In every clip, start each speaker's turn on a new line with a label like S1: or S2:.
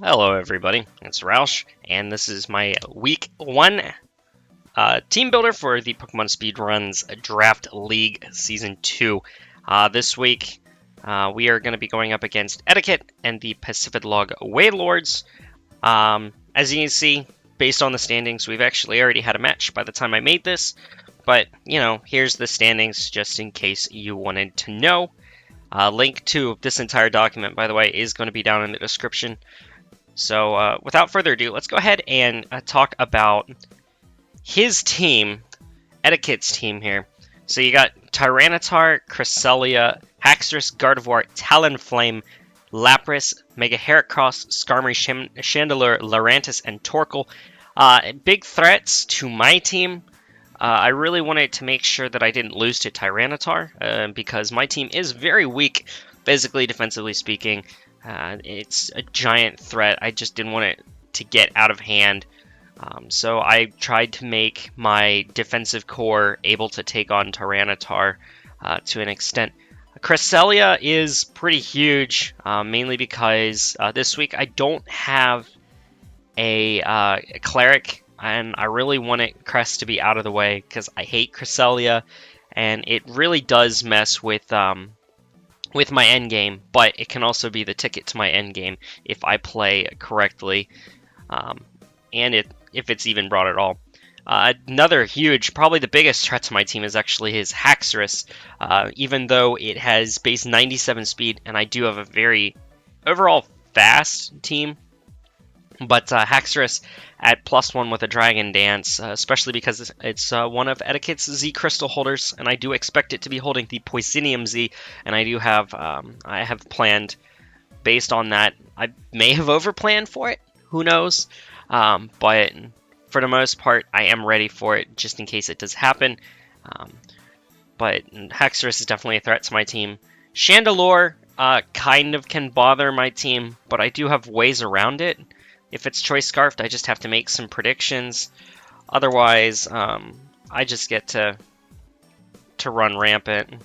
S1: Hello everybody, it's Roush, and this is my week 1 team builder for the Pokemon Speedrun's Draft League Season 2. This week we are going to be going up against Eddaket and the Pacifidlog Wailords. As you can see, based on the standings, we've actually already had a match by the time I made this, but here's the standings just in case you wanted to know. Link to this entire document, by the way, is going to be down in the description. So without further ado, let's go ahead and talk about his team, Eddaket's team here. So you got Tyranitar, Cresselia, Haxorus, Gardevoir, Talonflame, Lapras, Mega Heracross, Skarmory, Chandelure, Lurantis, and Torkoal. Big threats to my team. I really wanted to make sure that I didn't lose to Tyranitar because my team is very weak, physically, defensively speaking. It's a giant threat. I just didn't want it to get out of hand. So I tried to make my defensive core able to take on Tyranitar to an extent. Cresselia is pretty huge, mainly because this week I don't have a Cleric, and I really wanted Crest to be out of the way because I hate Cresselia, and it really does mess with my end game, but it can also be the ticket to my end game if I play correctly, and if it's even brought at all. Another huge, probably the biggest threat to my team is actually his Haxorus, even though it has base 97 speed, and I do have a very overall fast team. But Haxorus at +1 with a Dragon Dance, especially because it's one of Eddaket's Z Crystal holders, and I do expect it to be holding the Poisonium Z, and I do have I have planned based on that. I may have overplanned for it, who knows? But for the most part, I am ready for it just in case it does happen. But Haxorus is definitely a threat to my team. Chandelure kind of can bother my team, but I do have ways around it. If it's Choice Scarfed, I just have to make some predictions. Otherwise, I just get to run rampant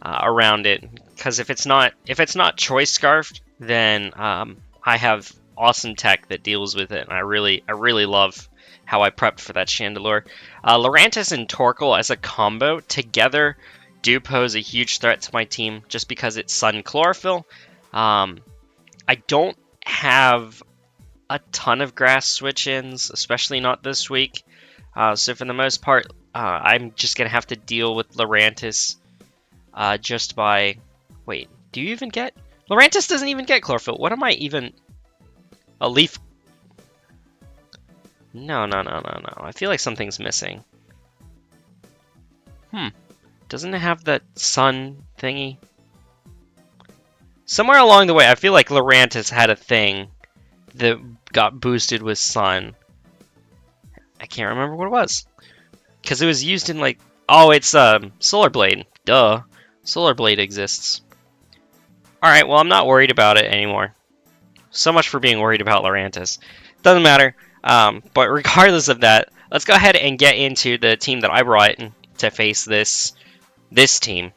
S1: around it. Because if it's not Choice Scarfed, then I have awesome tech that deals with it, and I really love how I prepped for that Chandelure. Lurantis and Torkoal as a combo together do pose a huge threat to my team, just because it's Sun Chlorophyll. I don't have a ton of grass switch-ins, especially not this week. So for the most part, I'm just going to have to deal with Lurantis just by... Wait, do you even get... Lurantis doesn't even get Chlorophyll. What am I even... A leaf... No. I feel like something's missing. Doesn't it have that sun thingy? Somewhere along the way, I feel like Lurantis had a thing that got boosted with Sun. I can't remember what it was. Because it was used in like... Oh, it's Solar Blade. Duh. Solar Blade exists. Alright, well, I'm not worried about it anymore. So much for being worried about Lurantis. Doesn't matter. But regardless of that, let's go ahead and get into the team that I brought to face this team.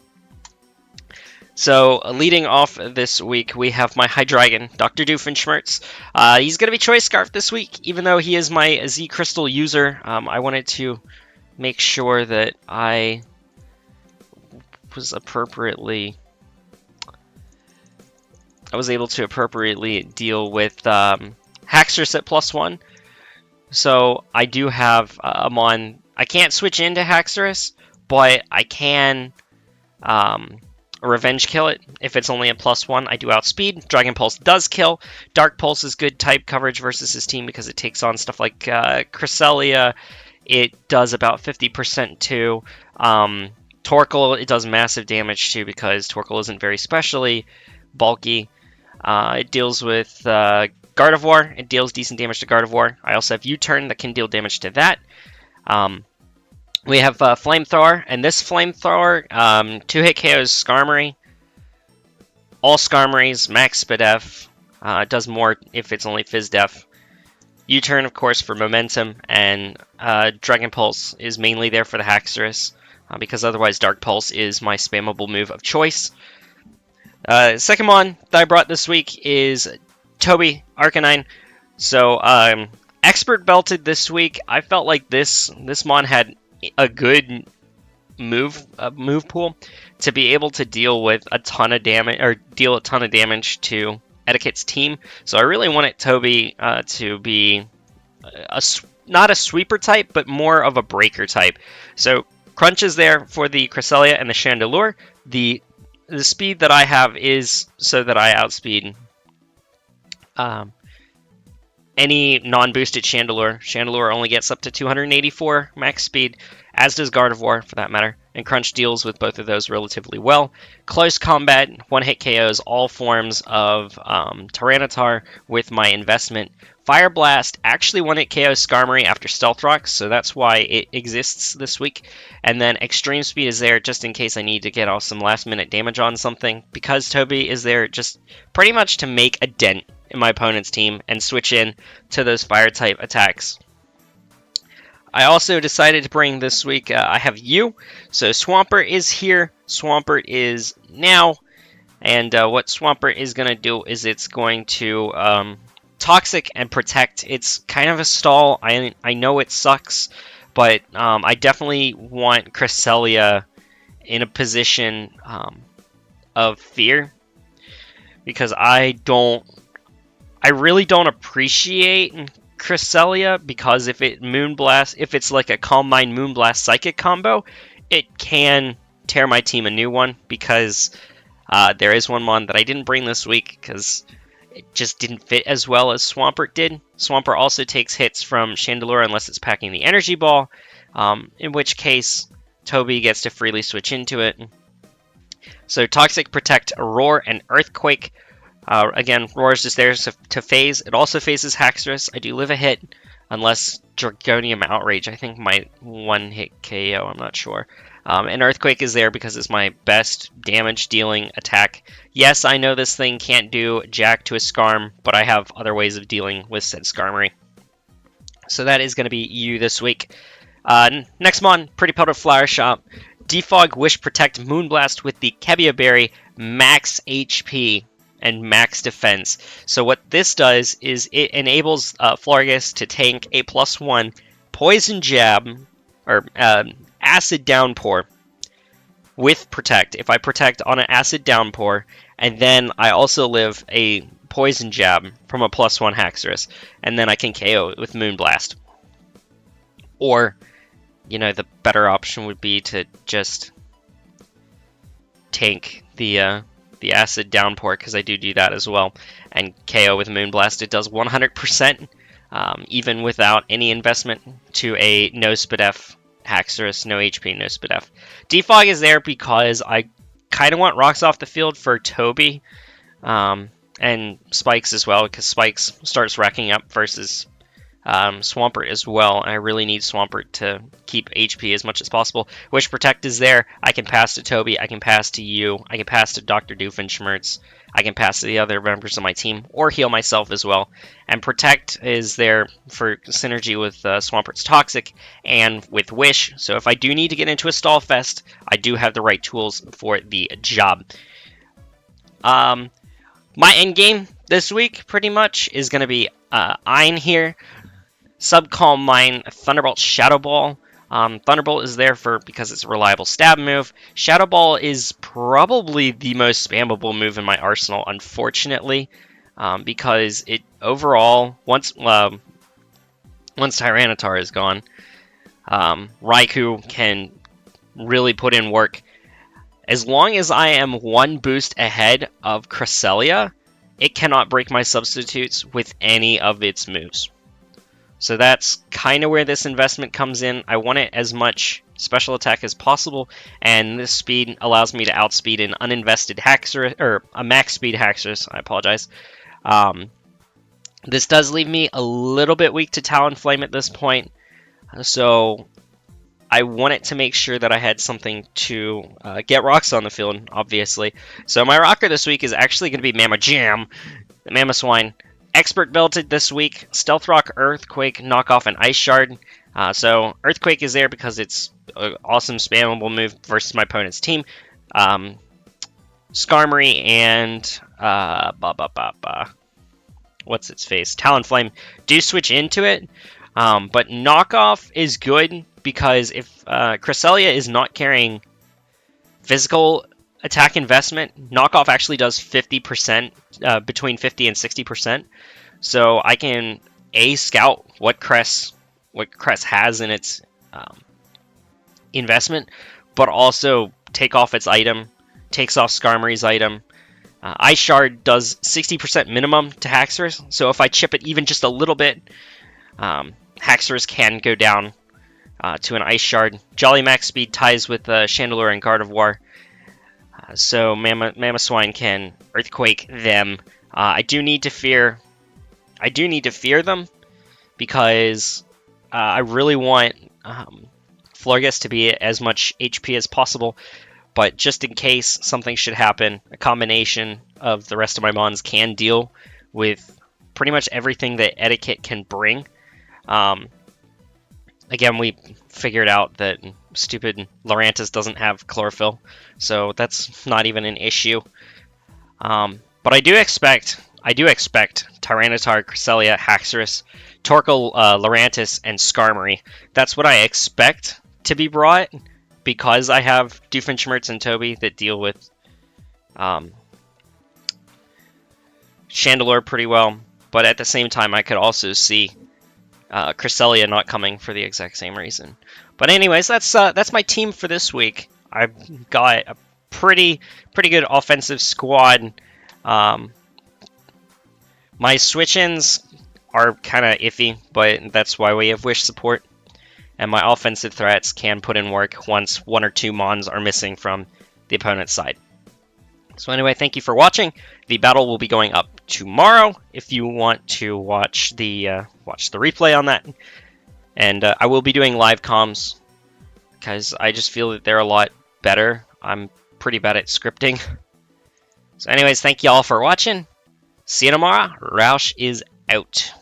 S1: So, leading off this week, we have my Hydreigon, Dr. Doofenshmirtz. He's going to be Choice Scarf this week, even though he is my Z Crystal user. I wanted to make sure that I was able to appropriately deal with Haxorus at +1. So, I do have I can't switch into Haxorus, but I can... Revenge kill it if it's only a +1. I do outspeed. Dragon Pulse does kill. Dark Pulse is good type coverage versus his team because it takes on stuff like Cresselia. It does about 50% too. Torkoal, it does massive damage too because Torkoal isn't very specially bulky. It deals with Gardevoir. It deals decent damage to Gardevoir. I also have U-Turn that can deal damage to that. We have Flamethrower, and this Flamethrower 2-hit KOs Skarmory. All Skarmories, max Spadef. It does more if it's only Fizdef. U-Turn, of course, for momentum, and Dragon Pulse is mainly there for the Haxorus, because otherwise Dark Pulse is my spammable move of choice. Second mon that I brought this week is Toby Arcanine. So expert belted this week. I felt like this mon had a good move pool to be able to deal with a ton of damage, or deal a ton of damage to Eddaket's team. So I really wanted Toby to be not a sweeper type, but more of a breaker type. So Crunch is there for the Cresselia and the Chandelure. The speed that I have is so that I outspeed any non-boosted Chandelure. Chandelure only gets up to 284 max speed, as does Gardevoir for that matter, and Crunch deals with both of those relatively well. Close combat, one-hit KOs all forms of Tyranitar with my investment. Fire Blast actually one-hit KOs Skarmory after Stealth Rock, so that's why it exists this week. And then Extreme Speed is there just in case I need to get off some last-minute damage on something, because Toby is there just pretty much to make a dent in my opponent's team and switch in to those fire-type attacks. I also decided to bring this week, I have you, so Swampert is here, Swampert is now, and what Swampert is going to do is it's going to Toxic and Protect. It's kind of a stall. I know it sucks, but I definitely want Cresselia in a position of fear, because I really don't appreciate Cresselia, because if it's like a Calm Mind Moonblast Psychic combo, it can tear my team a new one, because there is one mon that I didn't bring this week because it just didn't fit as well as Swampert did. Swampert also takes hits from Chandelure unless it's packing the Energy Ball, in which case Toby gets to freely switch into it. So Toxic, Protect, Roar, and Earthquake. Again, Roar is just there to phase. It also phases Haxorus. I do live a hit, unless Dragonium Outrage, I think, might one-hit KO, I'm not sure. And Earthquake is there because it's my best damage-dealing attack. Yes, I know this thing can't do jack to a Skarm, but I have other ways of dealing with said Skarmory. So that is going to be you this week. Next mon, Pretty Powder Flower Shop. Defog, Wish, Protect, Moonblast with the Kebia Berry, max HP and max defense. So what this does is it enables Florges to tank a +1 Poison Jab, or Acid Downpour with Protect. If I Protect on an Acid Downpour, and then I also live a Poison Jab from a +1 Haxorus, and then I can KO it with Moonblast. Or, you know, the better option would be to just tank the Acid Downpour, because I do that as well, and KO with Moonblast. It does 100%, even without any investment to a no Spadef Haxorus, no HP, no Spadef. Defog is there because I kind of want rocks off the field for Toby, and Spikes as well, because Spikes starts racking up versus Swampert as well, and I really need Swampert to keep HP as much as possible. Wish Protect is there. I can pass to Toby, I can pass to you, I can pass to Dr. Doofenshmirtz, I can pass to the other members of my team, or heal myself as well. And Protect is there for synergy with Swampert's Toxic and with Wish, so if I do need to get into a stall fest, I do have the right tools for the job. My endgame this week, pretty much, is going to be Ein here. Subcalm Mine, Thunderbolt, Shadow Ball. Thunderbolt is there because it's a reliable stab move. Shadow Ball is probably the most spammable move in my arsenal, unfortunately, because it overall, once Tyranitar is gone, Raikou can really put in work. As long as I am one boost ahead of Cresselia, it cannot break my substitutes with any of its moves. So that's kind of where this investment comes in. I want it as much special attack as possible, and this speed allows me to outspeed an uninvested Haxorus, or a max speed Haxorus, I apologize. This does leave me a little bit weak to Talonflame at this point, so I wanted to make sure that I had something to get rocks on the field, obviously. So my rocker this week is actually going to be Mamajam, the Mamoswine. Expert belted this week. Stealth Rock, Earthquake, Knockoff, and Ice Shard. So Earthquake is there because it's an awesome spammable move versus my opponent's team. Skarmory and what's its face? Talonflame do switch into it, but knockoff is good because if Cresselia is not carrying physical attack investment, knockoff actually does 50%, between 50 and 60%. So I can scout what Cress has in its investment, but also take off its item, takes off Skarmory's item. Ice Shard does 60% minimum to Haxorus, so if I chip it even just a little bit, Haxorus can go down to an Ice Shard. Jolly Max Speed ties with Chandelure and Gardevoir, so Mamoswine can Earthquake them. I do need to fear them because I really want Florges to be as much HP as possible. But just in case something should happen, a combination of the rest of my mons can deal with pretty much everything that Eddaket can bring. Again, we figured out that stupid Lurantis doesn't have Chlorophyll, so that's not even an issue. But I do expect Tyranitar, Cresselia, Haxorus, Torkoal, Lurantis, and Skarmory. That's what I expect to be brought, because I have Doofenshmirtz and Toby that deal with Chandelure pretty well, but at the same time I could also see Cresselia not coming for the exact same reason. But anyways, that's my team for this week. I've got a pretty good offensive squad. My switch-ins are kind of iffy, but that's why we have Wish support. And my offensive threats can put in work once one or two mons are missing from the opponent's side. So anyway, thank you for watching. The battle will be going up tomorrow if you want to watch the replay on that. And I will be doing live comms because I just feel that they're a lot better. I'm pretty bad at scripting. So anyways, thank you all for watching. See you tomorrow. Roush is out.